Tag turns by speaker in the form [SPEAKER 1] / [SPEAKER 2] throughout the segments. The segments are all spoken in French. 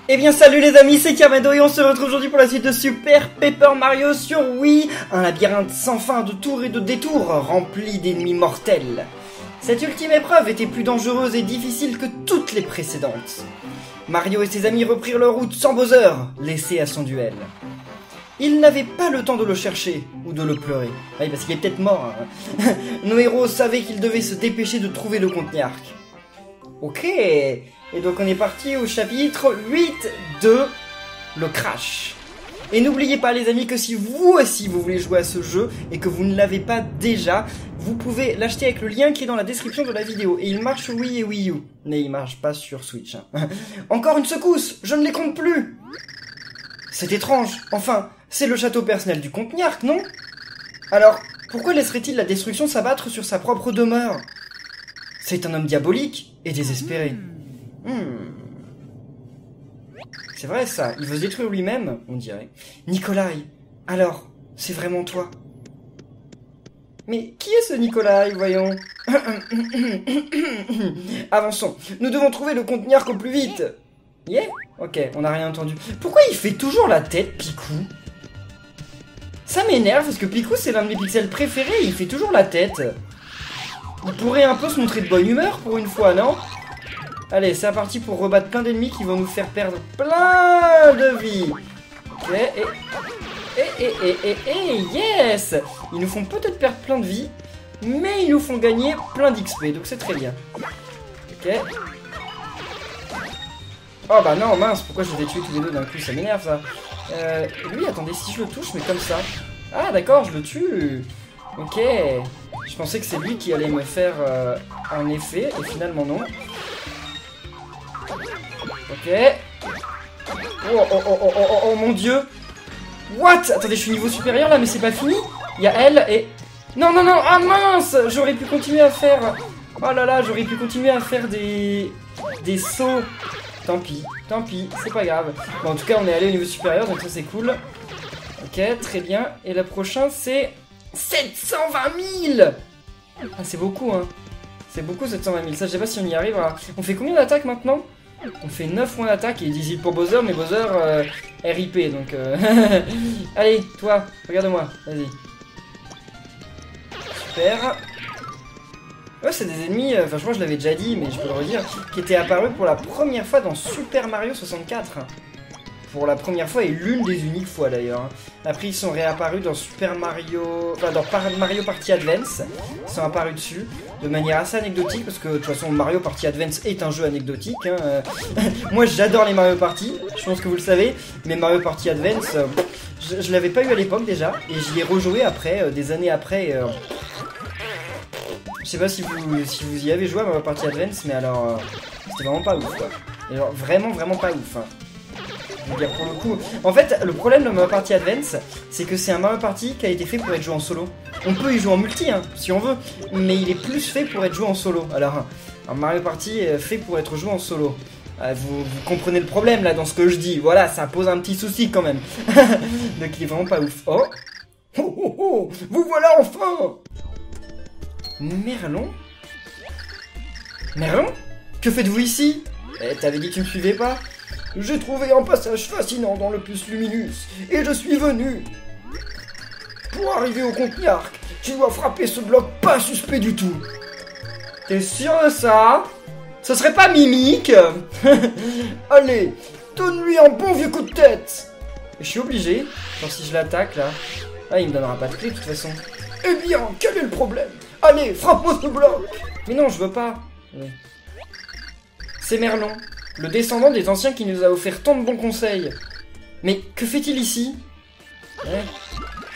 [SPEAKER 1] Eh bien salut les amis, c'est Kamado et on se retrouve aujourd'hui pour la suite de Super Paper Mario sur Wii. Un labyrinthe sans fin de tours et de détours rempli d'ennemis mortels. Cette ultime épreuve était plus dangereuse et difficile que toutes les précédentes. Mario et ses amis reprirent leur route sans Bowser, laissé à son duel. Ils n'avaient pas le temps de le chercher ou de le pleurer. Oui, parce qu'il est peut-être mort. Hein. Nos héros savaient qu'ils devaient se dépêcher de trouver le Conteniark. Ok, et donc on est parti au chapitre 8 de le Crash. Et n'oubliez pas les amis que si vous aussi vous voulez jouer à ce jeu et que vous ne l'avez pas déjà, vous pouvez l'acheter avec le lien qui est dans la description de la vidéo. Et il marche sur Wii et Wii U, mais il marche pas sur Switch. Hein. Encore une secousse, je ne les compte plus. C'est étrange, enfin, c'est le château personnel du Conteniark, non? Alors, pourquoi laisserait-il la destruction s'abattre sur sa propre demeure? C'est un homme diabolique et désespéré. C'est vrai ça, il veut se détruire lui-même, on dirait. Nikolai, alors, c'est vraiment toi? Mais qui est ce Nikolai, voyons? Avançons, nous devons trouver le Conteniark au plus vite. Yeah? Ok, on n'a rien entendu. Pourquoi il fait toujours la tête, Picou? Ça m'énerve parce que Picou c'est l'un de mes pixels préférés et il fait toujours la tête. Il pourrait un peu se montrer de bonne humeur pour une fois, non? Allez, c'est parti pour rebattre plein d'ennemis qui vont nous faire perdre plein de vie. Ok, et yes! Ils nous font peut-être perdre plein de vie, mais ils nous font gagner plein d'XP, donc c'est très bien. Ok. Oh bah non, mince, pourquoi je les ai tués tous les deux d'un coup, ça m'énerve ça. Lui, attendez, si je le touche, mais comme ça. Ah d'accord, je le tue. Ok. Je pensais que c'est lui qui allait me faire un effet, et finalement non. Ok. Oh mon dieu. What? Attendez, je suis niveau supérieur là, mais c'est pas fini. Il y a elle et... Non, ah mince. J'aurais pu continuer à faire... Oh là là, j'aurais pu continuer à faire des sauts. Tant pis, c'est pas grave. Bon, en tout cas, on est allé au niveau supérieur, donc ça c'est cool. Ok, très bien. Et le prochain, c'est 720 000. Ah, c'est beaucoup, hein. C'est beaucoup, 720 000. Ça, je sais pas si on y arrive. Alors, on fait combien d'attaques maintenant? On fait 9 points d'attaque et 18 pour Bowser, mais Bowser RIP, donc... Allez, toi, regarde-moi, vas-y. Super. Ouais, c'est des ennemis, enfin je crois que je l'avais déjà dit, mais je peux le redire, qui étaient apparus pour la première fois dans Super Mario 64. Pour la première fois et l'une des uniques fois d'ailleurs. Après ils sont réapparus dans Super Mario... Enfin dans Mario Party Advance. Ils sont apparus dessus de manière assez anecdotique parce que de toute façon Mario Party Advance est un jeu anecdotique. Hein. Moi j'adore les Mario Party, je pense que vous le savez. Mais Mario Party Advance, je l'avais pas eu à l'époque déjà. Et j'y ai rejoué après, des années après. Je sais pas si vous y avez joué à Mario Party Advance, mais alors c'était vraiment pas ouf quoi. Et alors, vraiment pas ouf. Hein. Je veux dire pour le coup. En fait, le problème de Mario Party Advance, c'est que c'est un Mario Party qui a été fait pour être joué en solo. On peut y jouer en multi, hein, si on veut, mais il est plus fait pour être joué en solo. Alors, un Mario Party est fait pour être joué en solo. Vous comprenez le problème là dans ce que je dis. Voilà, ça pose un petit souci quand même. Donc il est vraiment pas ouf. Oh, vous voilà enfin. Merlon? Merlon? Que faites-vous ici? T'avais dit que tu me suivais pas? J'ai trouvé un passage fascinant dans le Plus Luminus, et je suis venu. Pour arriver au Conteniark, tu dois frapper ce bloc pas suspect du tout. T'es sûr de ça? Ce serait pas Mimique? Allez, donne-lui un bon vieux coup de tête. Je suis obligé, genre si je l'attaque là. Ah, il me donnera pas de clé de toute façon. Eh bien, quel est le problème? Allez, frappe-moi ce bloc! Mais non, je veux pas. Oui. C'est Merlon, le descendant des anciens qui nous a offert tant de bons conseils. Mais que fait-il ici? Ouais,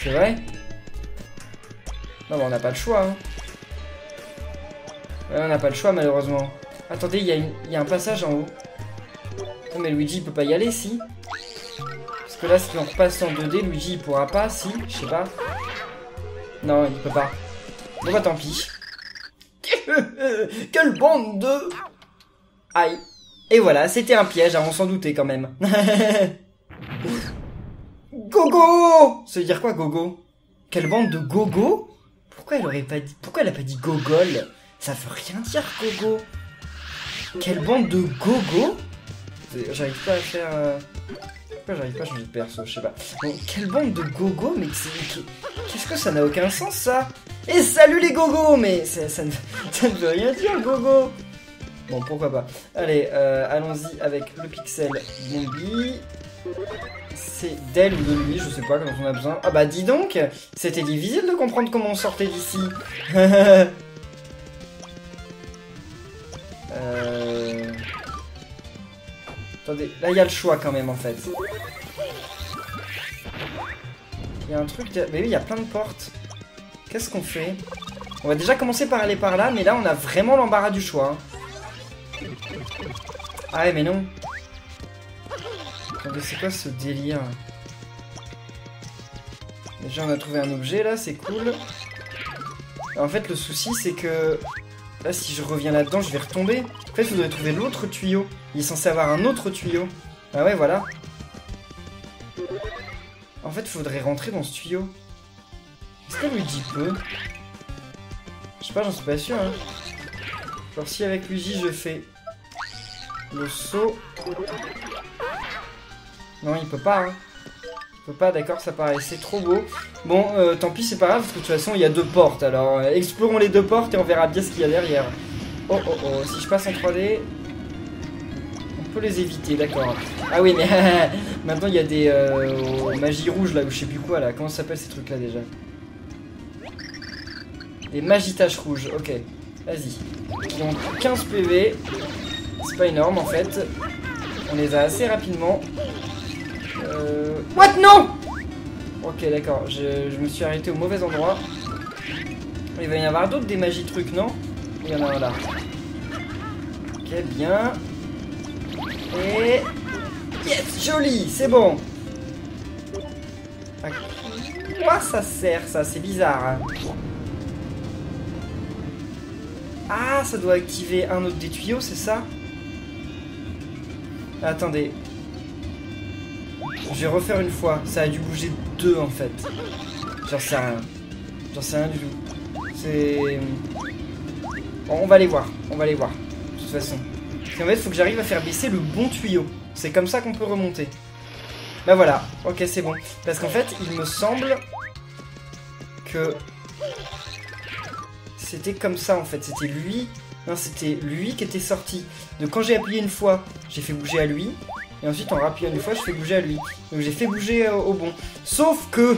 [SPEAKER 1] c'est vrai? Non, bah on n'a pas le choix. Hein. Ouais, on n'a pas le choix, malheureusement. Attendez, il y a un passage en haut. Oh, mais Luigi, il peut pas y aller, si? Parce que là, si on repasse en 2D, Luigi, il pourra pas, si? Je sais pas. Non, il peut pas. Bon bah tant pis. Quelle bande de... Aïe. Et voilà, c'était un piège, hein, on s'en doutait quand même. Gogo! Ça veut dire quoi, Gogo? Quelle bande de gogo? Pourquoi elle a pas dit gogol? Ça veut rien dire, Gogo. Quelle bande de gogo? J'arrive pas à faire... Pourquoi j'arrive pas à changer de perso, je sais pas. Bon, quelle bande de gogos, mais qu'est-ce que ça n'a aucun sens, ça? Et salut les gogos! Mais ça ne veut rien dire, gogo! Bon, pourquoi pas. Allez, allons-y avec le pixel Bombi. C'est d'elle ou de lui, je sais pas, quand on a besoin. Ah bah dis donc, c'était difficile de comprendre comment on sortait d'ici. Attendez, là il y a le choix quand même en fait. Il y a un truc... Mais oui, il y a plein de portes. Qu'est-ce qu'on fait? On va déjà commencer par aller par là, mais là on a vraiment l'embarras du choix. Ah ouais, mais non. Attendez, c'est quoi ce délire? Déjà on a trouvé un objet là, c'est cool. En fait le souci c'est que... Là si je reviens là-dedans je vais retomber. En fait il faudrait trouver l'autre tuyau. Il est censé avoir un autre tuyau. Ah ouais voilà. En fait il faudrait rentrer dans ce tuyau. Est-ce que Luigi peut? Je sais pas, j'en suis pas sûr hein. Genre si avec Luigi je fais le saut... Non il peut pas hein. Il peut pas, d'accord, ça paraissait trop beau. Bon, tant pis, c'est pas grave, parce que de toute façon, il y a deux portes. Alors, explorons les deux portes et on verra bien ce qu'il y a derrière. Oh, oh, oh, si je passe en 3D... On peut les éviter, d'accord. Ah oui, mais maintenant, il y a des magies rouges, là, ou je sais plus quoi, là. Comment ça s'appelle, ces trucs-là, déjà? Des magitaches rouges, ok. Vas-y. Ils ont 15 PV. C'est pas énorme, en fait. On les a assez rapidement. What? Non! Ok, d'accord, je me suis arrêté au mauvais endroit. Il va y en avoir d'autres des magies trucs, non? Il y en a un là. Ok, bien. Et... Yes, joli, c'est bon. À quoi ça sert, ça? C'est bizarre. Hein. Ah, ça doit activer un autre des tuyaux, c'est ça? Attendez. Je vais refaire une fois. Ça a dû bouger deux en fait. J'en sais rien. J'en sais rien du tout. C'est... Bon, on va les voir. On va les voir. De toute façon. Parce qu'en fait, il faut que j'arrive à faire baisser le bon tuyau. C'est comme ça qu'on peut remonter. Bah voilà. Ok, c'est bon. Parce qu'en fait, il me semble que... C'était comme ça en fait. C'était lui... Non, c'était lui qui était sorti. Donc quand j'ai appuyé une fois, j'ai fait bouger à lui. Et ensuite, en rappuyant une fois, je fais bouger à lui. Donc j'ai fait bouger au bon. Sauf que,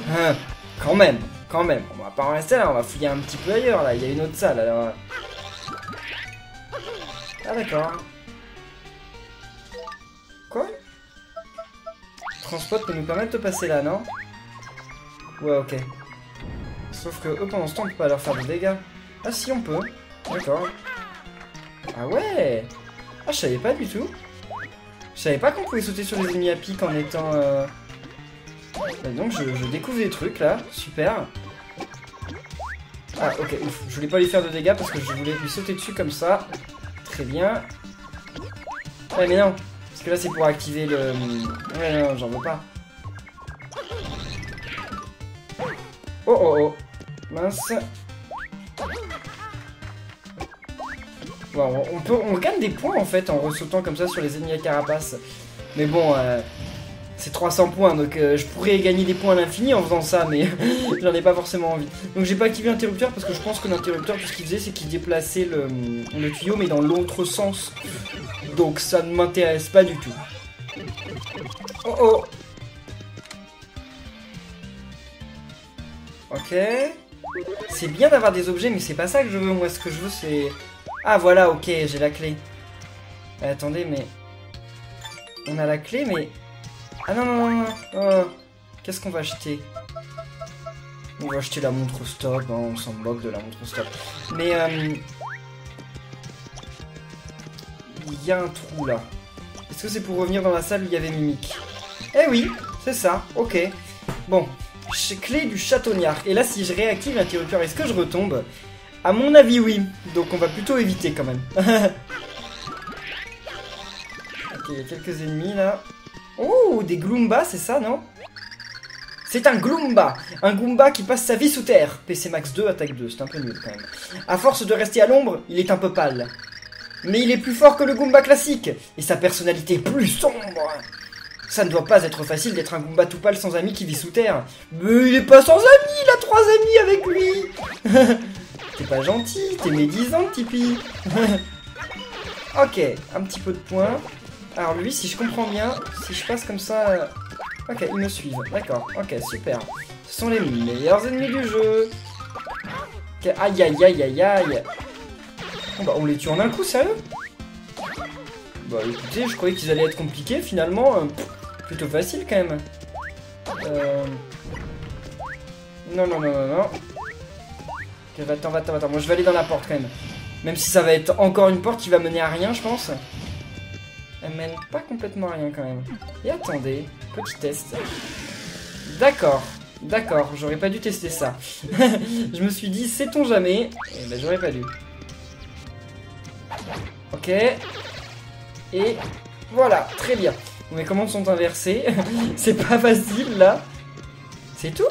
[SPEAKER 1] quand même. On va pas en rester là, on va fouiller un petit peu ailleurs là. Il y a une autre salle alors. Ah d'accord. Quoi? Transport peut nous permettre de passer là, non? Ouais, ok. Sauf que eux, pendant ce temps, on peut pas leur faire de dégâts. Ah si, on peut. D'accord. Ah ouais. Ah, je savais pas du tout. Je savais pas qu'on pouvait sauter sur les ennemis à pic en étant... Donc je découvre des trucs là, super. Ah ok, ouf. Je voulais pas lui faire de dégâts parce que je voulais lui sauter dessus comme ça. Très bien. Ouais mais non, parce que là c'est pour activer le... Ouais non, j'en veux pas. Oh oh oh. Mince. Bon, on gagne des points en fait en ressautant comme ça sur les ennemis à carapace. Mais bon, c'est 300 points donc je pourrais gagner des points à l'infini en faisant ça, mais j'en ai pas forcément envie. Donc j'ai pas activé l'interrupteur parce que je pense que l'interrupteur, tout ce qu'il faisait, c'est qu'il déplaçait le tuyau mais dans l'autre sens. Donc ça ne m'intéresse pas du tout. Oh oh. Ok. C'est bien d'avoir des objets, mais c'est pas ça que je veux. Moi, ce que je veux, c'est... Ah, voilà, ok, j'ai la clé. Attendez, mais... On a la clé, mais... Ah non, non, non, non. Oh. Qu'est-ce qu'on va acheter? On va acheter la montre stop. Hein, on s'en moque de la montre stop. Mais... Il y a un trou, là. Est-ce que c'est pour revenir dans la salle où il y avait Mimic? Eh oui, c'est ça. Ok. Bon. Clé du châteaugnard. Et là, si je réactive l'interrupteur, est-ce que je retombe? À mon avis, oui. Donc, on va plutôt éviter quand même. Ok, il y a quelques ennemis là. Oh, des Gloombas, c'est ça, non? C'est un Gloomba. Un Goomba qui passe sa vie sous terre. PC Max 2, attaque 2. C'est un peu nul quand même. À force de rester à l'ombre, il est un peu pâle. Mais il est plus fort que le Goomba classique, et sa personnalité est plus sombre. Ça ne doit pas être facile d'être un Goomba tout pâle sans amis qui vit sous terre. Mais il est pas sans amis, il a 3 amis avec lui. T'es pas gentil, t'es médisant, Tipeee. Ok, un petit peu de points. Alors lui, si je comprends bien, si je passe comme ça... Ok, ils me suivent, d'accord, ok, super. Ce sont les meilleurs ennemis du jeu. Okay. Aïe, aïe, aïe, aïe, aïe. Bon, bah, on les tue en un coup, sérieux? Bah écoutez, je croyais qu'ils allaient être compliqués, finalement, plutôt facile quand même. Non, non, non, non, non. Ok, va-t'en, va-t'en, va-t'en. Moi, je vais aller dans la porte quand même. Même si ça va être encore une porte qui va mener à rien, je pense. Elle mène pas complètement à rien quand même. Et attendez, petit test. D'accord, d'accord, j'aurais pas dû tester ça. Je me suis dit, sait-on jamais? Et ben j'aurais pas dû. Ok. Et voilà, très bien. Mes commandes sont inversées. C'est pas facile là. C'est tout?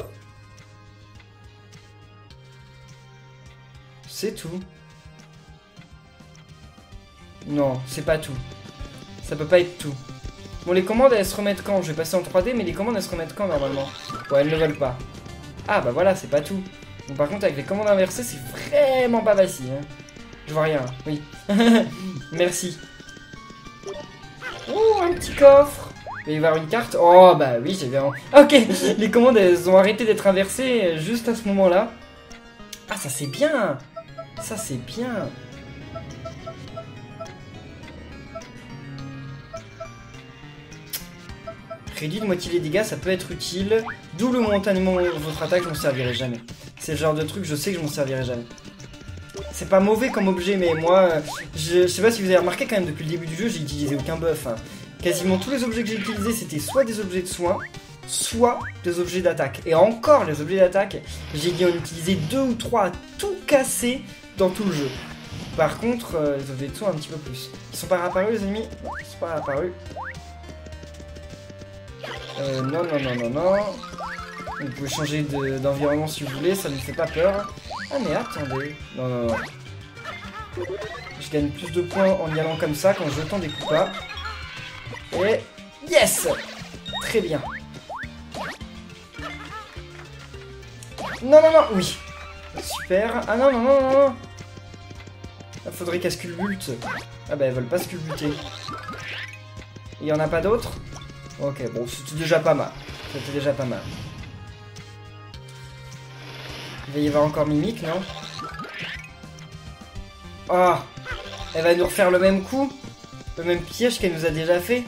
[SPEAKER 1] C'est tout. Non, c'est pas tout. Ça peut pas être tout. Bon, les commandes, elles se remettent quand? Je vais passer en 3D, mais les commandes, elles se remettent quand, normalement? Ouais, elles ne veulent pas. Ah, bah voilà, c'est pas tout. Donc, par contre, avec les commandes inversées, c'est vraiment pas facile. Hein. Je vois rien, oui. Merci. Oh, un petit coffre. Il va y avoir une carte. Oh, bah oui, j'ai bien... Ok, les commandes, elles ont arrêté d'être inversées juste à ce moment-là. Ah, ça, c'est bien. Ça, c'est bien. Réduit de moitié les dégâts, ça peut être utile. Double momentanément votre attaque, je m'en servirai jamais. C'est le genre de truc, je sais que je m'en servirai jamais. C'est pas mauvais comme objet, mais moi, je sais pas si vous avez remarqué quand même, depuis le début du jeu, j'ai utilisé aucun buff. Hein. Quasiment tous les objets que j'ai utilisés, c'était soit des objets de soins, soit des objets d'attaque. Et encore, les objets d'attaque, j'ai dû en utiliser 2 ou 3 à tout casser dans tout le jeu. Par contre, les objets de soins un petit peu plus. Ils sont pas réapparus, les ennemis? Non, ils sont pas réapparus. Non, non, non, non, non. Vous pouvez changer d'environnement si vous voulez, ça ne me fait pas peur. Ah mais attendez. Non, non, non. Je gagne plus de points en y allant comme ça, qu'en jetant des coups pas. Et... Yes! Très bien. Non, non, non, oui. Super. Ah non, non, non, non, non. Il faudrait qu'elle sculbute. Ah bah elles veulent pas sculbuter. Il y en a pas d'autres? Ok, bon, c'était déjà pas mal. C'était déjà pas mal. Il va y avoir encore Mimique, non? Oh! Elle va nous refaire le même coup? Le même piège qu'elle nous a déjà fait?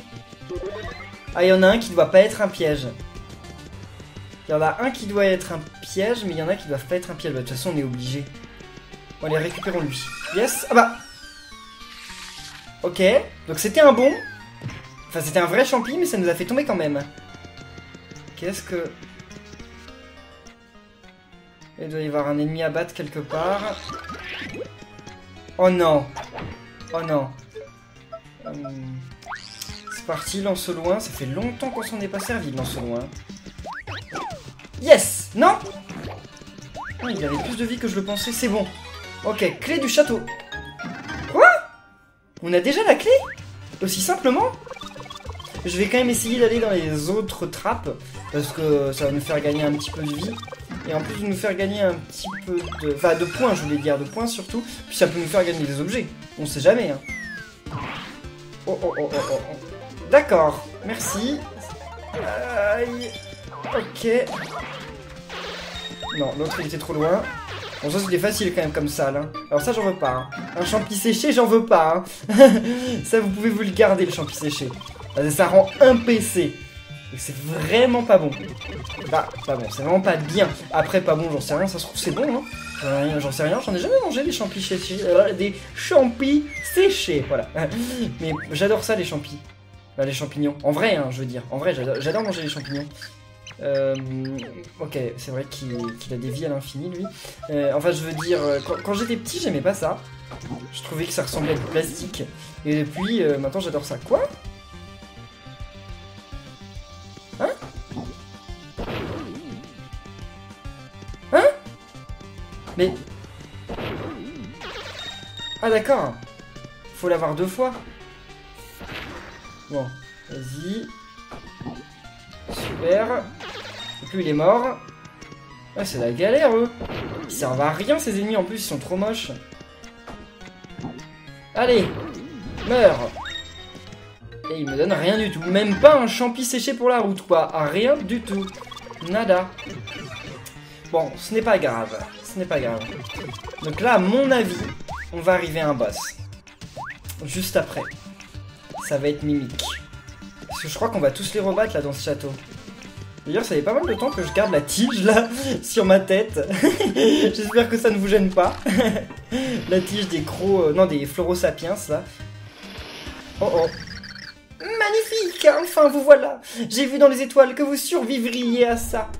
[SPEAKER 1] Ah, il y en a un qui doit pas être un piège. Il y en a un qui doit être un piège, mais il y en a qui doivent pas être un piège. Bah, de toute façon, on est obligé. Bon, allez, récupérons lui. Yes! Ah bah! Ok, donc c'était un bon. Enfin, c'était un vrai champi, mais ça nous a fait tomber quand même. Qu'est-ce que... Il doit y avoir un ennemi à battre quelque part. Oh non. Oh non. C'est parti, lance au loin. Ça fait longtemps qu'on s'en est pas servi, lance au loin. Yes. Non. Oh, il avait plus de vie que je le pensais, c'est bon. Ok, clé du château. Quoi? On a déjà la clé? Aussi simplement? Je vais quand même essayer d'aller dans les autres trappes, parce que ça va nous faire gagner un petit peu de vie. Et en plus de nous faire gagner un petit peu de... Enfin, de points, je voulais dire, de points surtout. Puis ça peut nous faire gagner des objets. On sait jamais, hein. Oh, oh, oh, oh, oh. D'accord, merci. Aïe. Ok. Non, l'autre il était trop loin. Bon, ça c'était facile quand même comme salle. Hein. Alors ça j'en veux pas. Hein. Un champi séché, j'en veux pas. Hein. Ça vous pouvez vous le garder, le champi séché. Ça rend un PC. C'est vraiment pas bon. Bah, pas bon, c'est vraiment pas bien. Après, pas bon, j'en sais rien, ça se trouve c'est bon, hein. J'en sais rien, j'en ai jamais mangé des champis séchés. Des champis séchés, voilà. Mais j'adore ça, les champis. Enfin, les champignons. En vrai, hein, je veux dire. En vrai, j'adore manger les champignons. Ok, c'est vrai qu'il a des vies à l'infini, lui. Enfin, je veux dire, quand j'étais petit, j'aimais pas ça. Je trouvais que ça ressemblait à du plastique. Et depuis, maintenant, j'adore ça. Quoi ? Hein? Hein? Mais... Ah d'accord. Faut l'avoir 2 fois. Bon, vas-y. Super. Et puis il est mort. Ah, c'est la galère, eux. Ils servent à rien, ces ennemis, en plus, ils sont trop moches. Allez, meurs. Et il me donne rien du tout. Même pas un champi séché pour la route, quoi. Ah, rien du tout. Nada. Bon, ce n'est pas grave. Ce n'est pas grave. Donc là, à mon avis, on va arriver à un boss. Juste après. Ça va être Mimic. Parce que je crois qu'on va tous les rebattre, là, dans ce château. D'ailleurs, ça fait pas mal de temps que je garde la tige, là, sur ma tête. J'espère que ça ne vous gêne pas. La tige des non, des Florosapiens, là. Oh oh. Magnifique! Enfin, vous voilà! J'ai vu dans les étoiles que vous survivriez à ça.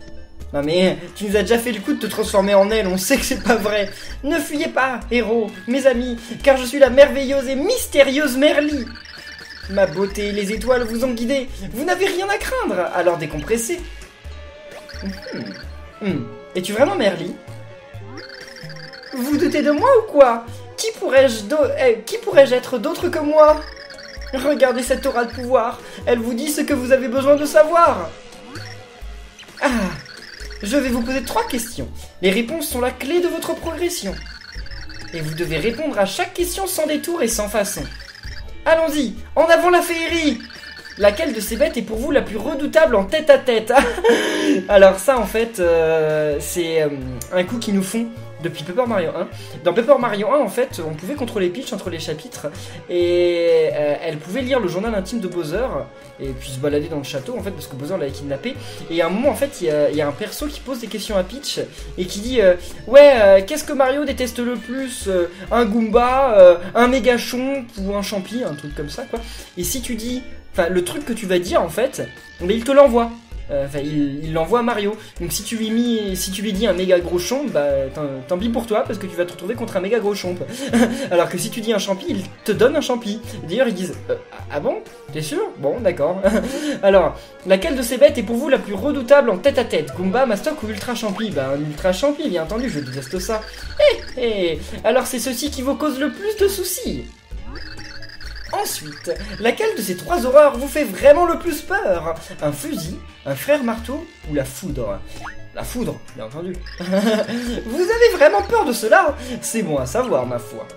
[SPEAKER 1] Non mais, tu nous as déjà fait le coup de te transformer en elle, on sait que c'est pas vrai. Ne fuyez pas, héros, mes amis, car je suis la merveilleuse et mystérieuse Merly. Ma beauté et les étoiles vous ont guidé. Vous n'avez rien à craindre, alors décompressez. Es-tu vraiment Merly? Vous doutez de moi ou quoi? Qui pourrais-je être d'autre que moi? Regardez cette aura de pouvoir. Elle vous dit ce que vous avez besoin de savoir. Ah, je vais vous poser 3 questions. Les réponses sont la clé de votre progression. Et vous devez répondre à chaque question sans détour et sans façon. Allons-y, en avant la féerie! Laquelle de ces bêtes est pour vous la plus redoutable en tête-à-tête? Alors ça, en fait, c'est un coup qu'ils nous font depuis Paper Mario 1. Dans Paper Mario 1, en fait, on pouvait contrôler Peach entre les chapitres et elle pouvait lire le journal intime de Bowser et puis se balader dans le château, en fait, parce que Bowser l'avait kidnappé. Et à un moment, en fait, il y a un perso qui pose des questions à Peach et qui dit ouais, qu'est-ce que Mario déteste le plus? Un Goomba, un Mégachon ou un Champi, un truc comme ça, quoi. Et si tu dis... Enfin, le truc que tu vas dire, en fait, mais il te l'envoie. Enfin, il l'envoie à Mario. Donc si tu lui dis un méga gros chomp, bah tant pis pour toi, parce que tu vas te retrouver contre un méga gros chomp. Alors que si tu dis un champi, il te donne un champi. D'ailleurs, ils disent ah bon? T'es sûr? Bon, d'accord. Alors, laquelle de ces bêtes est pour vous la plus redoutable en tête-à-tête? Goomba, Mastoc ou Ultra Champi? Bah, un Ultra Champi, bien entendu, je déteste ça. Alors c'est ceci qui vous cause le plus de soucis. Ensuite, laquelle de ces 3 horreurs vous fait vraiment le plus peur? Un fusil, un frère marteau ou la foudre? La foudre, bien entendu. Vous avez vraiment peur de cela? C'est bon à savoir, ma foi.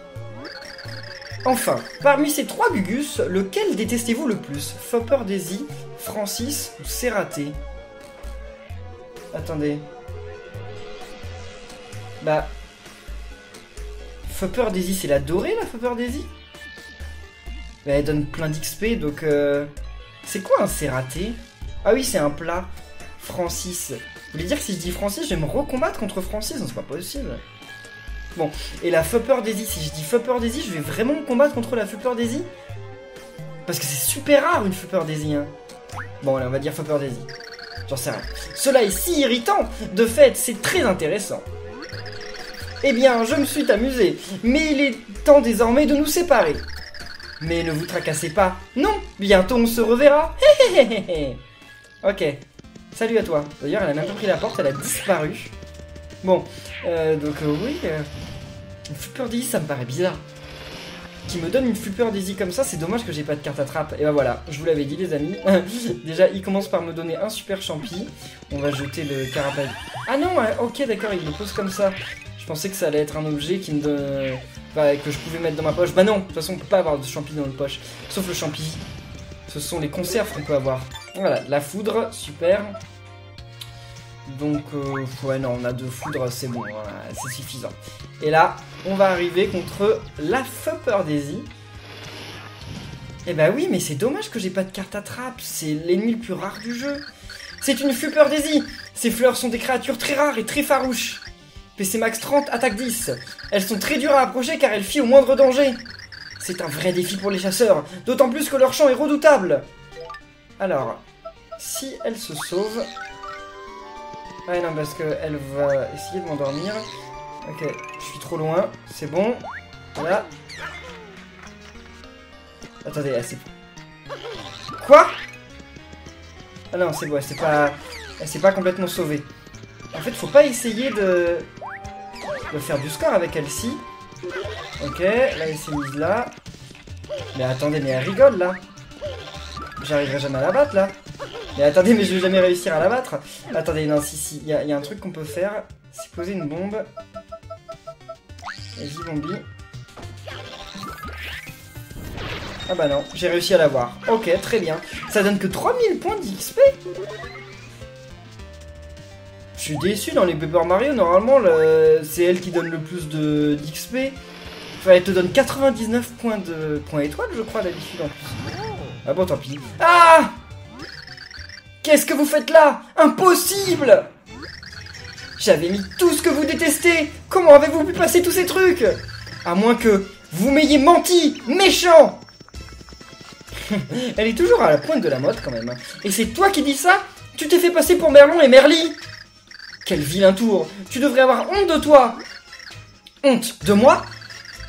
[SPEAKER 1] Enfin, parmi ces 3 Gugus, lequel détestez-vous le plus? Fopper Daisy, Francis ou Serraté? Attendez. Bah... Fopper Daisy, c'est la dorée, la Fopper Daisy? Mais elle donne plein d'XP, donc... C'est quoi un Serraté? Ah oui, c'est un plat. Francis. Vous voulez dire que si je dis Francis, je vais me recombattre contre Francis? Non, c'est pas possible. Bon, et la Fopper Daisy, si je dis Fopper Daisy, je vais vraiment me combattre contre la Fopper Daisy? Parce que c'est super rare une Fopper Daisy, hein. Bon, allez, on va dire Fopper Daisy. J'en sais rien. Cela est si irritant. De fait, c'est très intéressant. Eh bien, je me suis amusé. Mais il est temps désormais de nous séparer. Mais ne vous tracassez pas. Non, bientôt on se reverra. Ok. Salut à toi. D'ailleurs, elle a même pas pris la porte, elle a disparu. Bon, donc oui. Une Flipper Daisy, ça me paraît bizarre. Qui me donne une Flipper Daisy comme ça, c'est dommage que j'ai pas de carte attrape. Et bah voilà, je vous l'avais dit les amis. Déjà, il commence par me donner un super champi. On va jeter le carapace. Ah non, ok d'accord, il le pose comme ça. Je pensais que ça allait être un objet qui me donne... Bah, que je pouvais mettre dans ma poche. Bah non, de toute façon on peut pas avoir de champi dans notre poche. Sauf le champi. Ce sont les conserves qu'on peut avoir. Voilà, la foudre, super. Donc, ouais non, on a 2 foudres, c'est bon, voilà, c'est suffisant. Et là, on va arriver contre la Fopper Daisy. Eh bah oui, mais c'est dommage que j'ai pas de carte attrape. C'est l'ennemi le plus rare du jeu. C'est une Flipper Daisy. Ces fleurs sont des créatures très rares et très farouches. PC max 30, attaque 10. Elles sont très dures à approcher car elles fuient au moindre danger. C'est un vrai défi pour les chasseurs, d'autant plus que leur chant est redoutable. Alors, si elle se sauve... Ah non, parce qu'elle va essayer de m'endormir. Ok, je suis trop loin, c'est bon. Voilà. Attendez, elle s'est... Quoi? Ah non, c'est bon, elle s'est pas complètement sauvée. En fait, faut pas essayer de faire du score avec elle-ci. Ok, là elle s'est mise là. Mais attendez, mais elle rigole là. J'arriverai jamais à la battre là. Mais attendez, mais je vais jamais réussir à la battre. Attendez, non, si, il y a un truc qu'on peut faire. C'est poser une bombe. Vas-y, Bombi. Ah bah non, j'ai réussi à l'avoir. Ok, très bien. Ça donne que 3000 points d'XP. Je suis déçu dans les Paper Mario. Normalement, c'est elle qui donne le plus d'XP. Enfin, elle te donne 99 points étoiles, je crois, d'habitude en plus. Ah bon, tant pis. Ah! Qu'est-ce que vous faites là? Impossible! J'avais mis tout ce que vous détestez. Comment avez-vous pu passer tous ces trucs? À moins que vous m'ayez menti, méchant! Elle est toujours à la pointe de la mode quand même. Et c'est toi qui dis ça? Tu t'es fait passer pour Merlon et Merly? Quel vilain tour! Tu devrais avoir honte de toi! Honte de moi?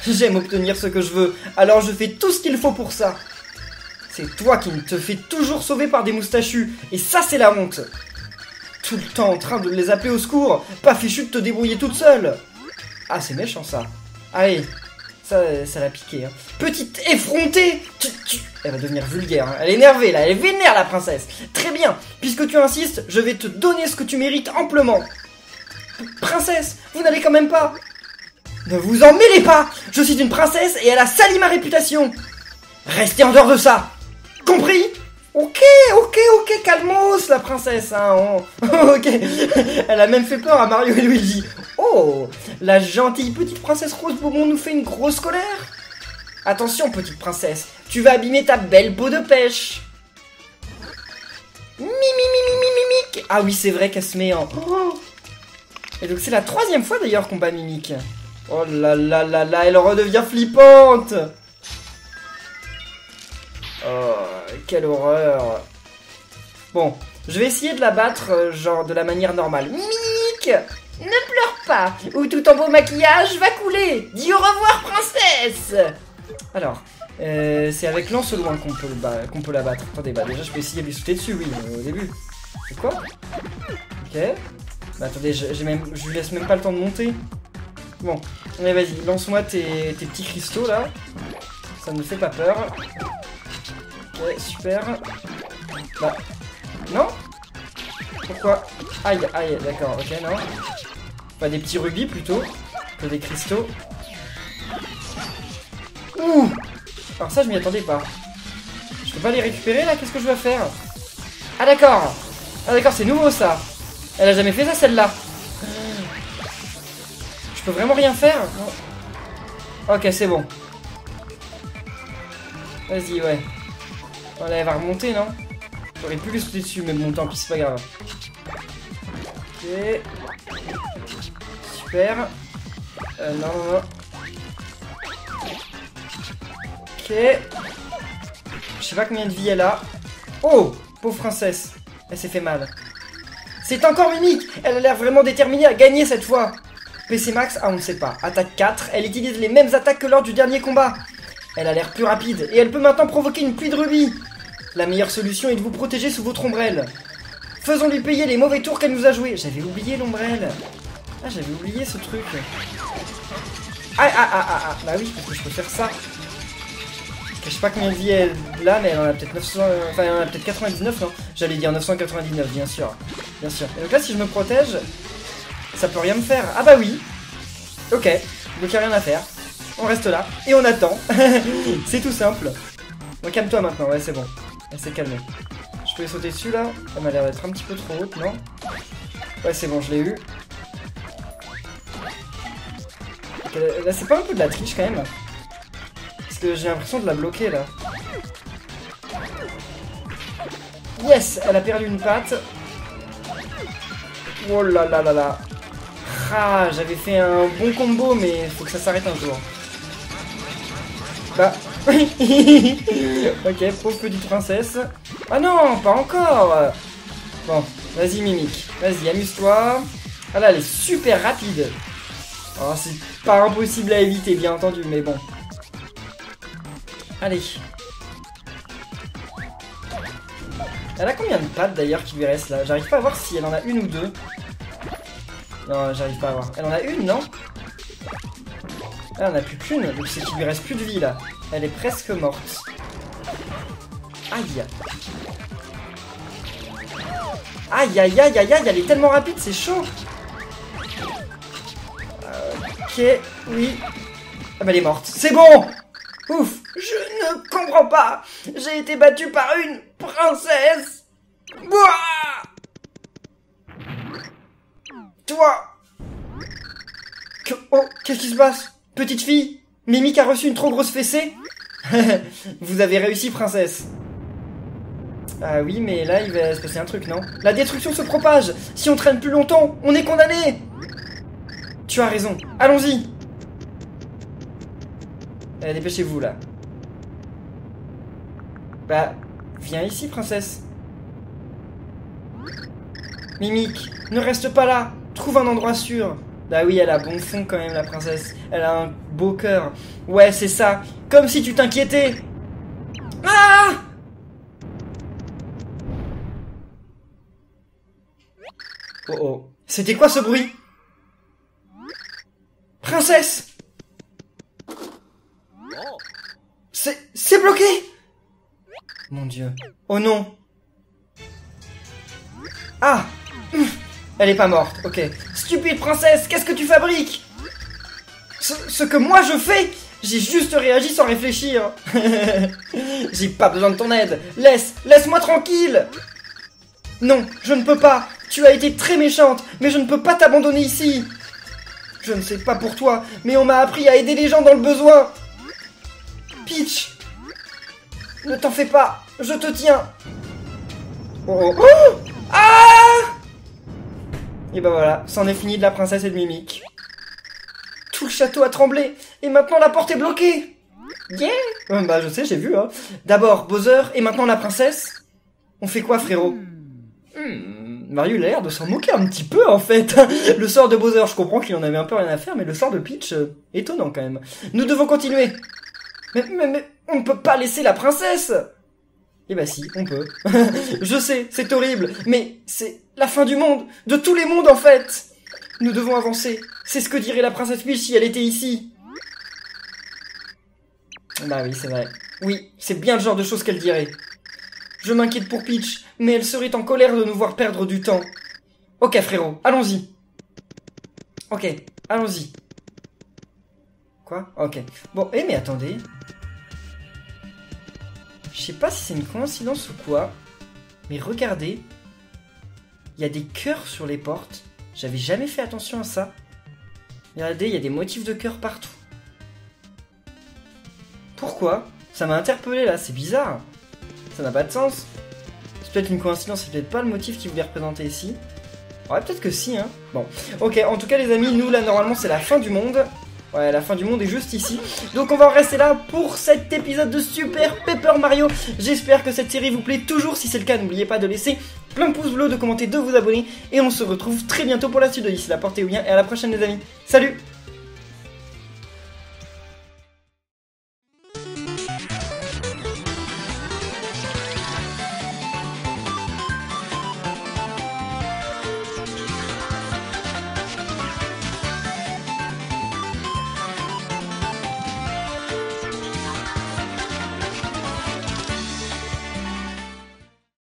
[SPEAKER 1] J'aime obtenir ce que je veux, alors je fais tout ce qu'il faut pour ça. C'est toi qui te fais toujours sauver par des moustachus, et ça c'est la honte. Tout le temps en train de les appeler au secours, pas fichu de te débrouiller toute seule. Ah, c'est méchant ça. Allez, ça l'a piqué. Hein. Petite effrontée! Elle va devenir vulgaire, hein. Elle est énervée là, elle est vénère la princesse. Très bien, puisque tu insistes, je vais te donner ce que tu mérites amplement. Princesse, vous n'allez quand même pas... Ne vous en mêlez pas! Je suis une princesse et elle a sali ma réputation! Restez en dehors de ça! Compris? Ok, calmos la princesse, hein, ok. Elle a même fait peur à Mario et Luigi. Oh, la gentille petite princesse Rose Beaumont nous fait une grosse colère. Attention, petite princesse, tu vas abîmer ta belle peau de pêche. Mimique. Ah oui, c'est vrai qu'elle se met en... Oh. Et donc c'est la 3e fois d'ailleurs qu'on bat Mimique. Oh là là là là, elle redevient flippante. Oh, quelle horreur. Bon, je vais essayer de la battre, genre de la manière normale. Mimique, ne pleure pas, ou tout ton beau maquillage va couler. Dis au revoir, princesse. Alors, c'est avec lance au loin qu'on peut la battre. Attendez, bah déjà je peux essayer de lui sauter dessus, oui, au début. C'est quoi? Ok. Bah attendez, je lui laisse même pas le temps de monter. Bon, allez vas-y, lance-moi tes petits cristaux là. Ça ne me fait pas peur. Ok, super. Bah, non? Pourquoi? Aïe, d'accord, ok, non. Pas des petits rubis plutôt que des cristaux. Ouh! Alors ça, je m'y attendais pas. Je peux pas les récupérer là? Qu'est-ce que je dois faire? Ah d'accord! Ah d'accord, c'est nouveau ça! Elle a jamais fait ça celle-là! Je peux vraiment rien faire? Non. Ok, c'est bon. Vas-y, ouais. Oh là, elle va remonter, non? J'aurais pu lui sauter dessus, mais bon, tant pis, c'est pas grave. Ok. Super. Non. Ok. Je sais pas combien de vie elle a. Oh! Pauvre princesse. Elle s'est fait mal. C'est encore Mimique! Elle a l'air vraiment déterminée à gagner cette fois. PC Max, ah on ne sait pas. Attaque 4, elle utilise les mêmes attaques que lors du dernier combat. Elle a l'air plus rapide, et elle peut maintenant provoquer une pluie de rubis. La meilleure solution est de vous protéger sous votre ombrelle. Faisons-lui payer les mauvais tours qu'elle nous a joués. J'avais oublié l'ombrelle. Ah, j'avais oublié ce truc. Ah, bah oui, parce que je peux faire ça. Je sais pas combien de vie elle a, mais elle en a peut-être 900... Enfin, elle en a peut-être 99, non? J'allais dire 999, bien sûr. Bien sûr. Et donc là, si je me protège, ça peut rien me faire. Ah bah oui. Ok, donc y a rien à faire. On reste là, et on attend. C'est tout simple. Bon, calme-toi maintenant, ouais, c'est bon. Elle s'est calmée. Je peux les sauter dessus, là? Elle m'a l'air d'être un petit peu trop haute, non? Ouais, c'est bon, je l'ai eu. Okay, là, c'est pas un peu de la triche, quand même? Parce que j'ai l'impression de la bloquer, là. Yes! Elle a perdu une patte. Oh là là là là. Ah, j'avais fait un bon combo, mais faut que ça s'arrête un jour. Bah... Ok, pauvre petite princesse. Ah non, pas encore. Bon, vas-y Mimique. Vas-y, amuse-toi. Ah là, elle est super rapide. Oh, c'est pas impossible à éviter, bien entendu, mais bon. Allez. Elle a combien de pattes d'ailleurs qui lui reste là? J'arrive pas à voir si elle en a une ou deux. Non, j'arrive pas à voir. Elle en a une, non? Ah, elle en a plus qu'une, donc c'est qu'il lui reste plus de vie là. Elle est presque morte. Aïe. Aïe, aïe, aïe, aïe, aïe, elle est tellement rapide, c'est chaud. Ok, oui. Ah bah elle est morte. C'est bon. Ouf. Je ne comprends pas. J'ai été battu par une princesse. Ouah. Toi. Oh, qu'est-ce qui se passe? Petite fille, Mimic a reçu une trop grosse fessée. Vous avez réussi, princesse. Ah oui, mais là, il va se passer un truc, non? La destruction se propage. Si on traîne plus longtemps, on est condamné. Tu as raison. Allons-y. Dépêchez-vous, là. Bah, viens ici, princesse. Mimic, ne reste pas là. Trouve un endroit sûr. Bah oui, elle a bon fond quand même, la princesse. Elle a un beau cœur. Ouais, c'est ça. Comme si tu t'inquiétais. Ah! Oh oh. C'était quoi ce bruit? Princesse! C'est bloqué! Mon Dieu. Oh non. Ah! Elle est pas morte, ok. Stupide princesse, qu'est-ce que tu fabriques? Ce que moi je fais? J'ai juste réagi sans réfléchir. J'ai pas besoin de ton aide. Laisse-moi tranquille. Non, je ne peux pas. Tu as été très méchante, mais je ne peux pas t'abandonner ici. Je ne sais pas pour toi, mais on m'a appris à aider les gens dans le besoin. Peach, ne t'en fais pas, je te tiens. Oh, oh. Oh, ah! Et bah voilà, c'en est fini de la princesse et de Mimic. Tout le château a tremblé, et maintenant la porte est bloquée. Yeah. Bah je sais, j'ai vu, hein. D'abord Bowser, et maintenant la princesse. On fait quoi, frérot? Mario, il a l'air de s'en moquer un petit peu, en fait. Le sort de Bowser, je comprends qu'il en avait un peu rien à faire, mais le sort de Peach, étonnant quand même. Nous devons continuer. Mais on ne peut pas laisser la princesse. Eh bah si, on peut. Je sais, c'est horrible, mais c'est la fin du monde, de tous les mondes en fait. Nous devons avancer. C'est ce que dirait la princesse Peach si elle était ici. Bah oui, c'est vrai. Oui, c'est bien le genre de choses qu'elle dirait. Je m'inquiète pour Peach, mais elle serait en colère de nous voir perdre du temps. Ok frérot, allons-y. Ok, allons-y. Quoi? Ok. Bon, mais attendez. Je sais pas si c'est une coïncidence ou quoi, mais regardez. Il y a des cœurs sur les portes. J'avais jamais fait attention à ça. Regardez, il y a des motifs de cœur partout. Pourquoi? Ça m'a interpellé là, c'est bizarre. Ça n'a pas de sens. C'est peut-être une coïncidence, c'est peut-être pas le motif qu'il voulait représenter ici. Ouais, peut-être que si, hein. Bon, ok, en tout cas les amis, nous là normalement c'est la fin du monde. Ouais, la fin du monde est juste ici. Donc on va en rester là pour cet épisode de Super Paper Mario. J'espère que cette série vous plaît toujours. Si c'est le cas, n'oubliez pas de laisser plein de pouces bleus, de commenter, de vous abonner. Et on se retrouve très bientôt pour la suite de D'ici là, portez-vous bien et à la prochaine les amis. Salut!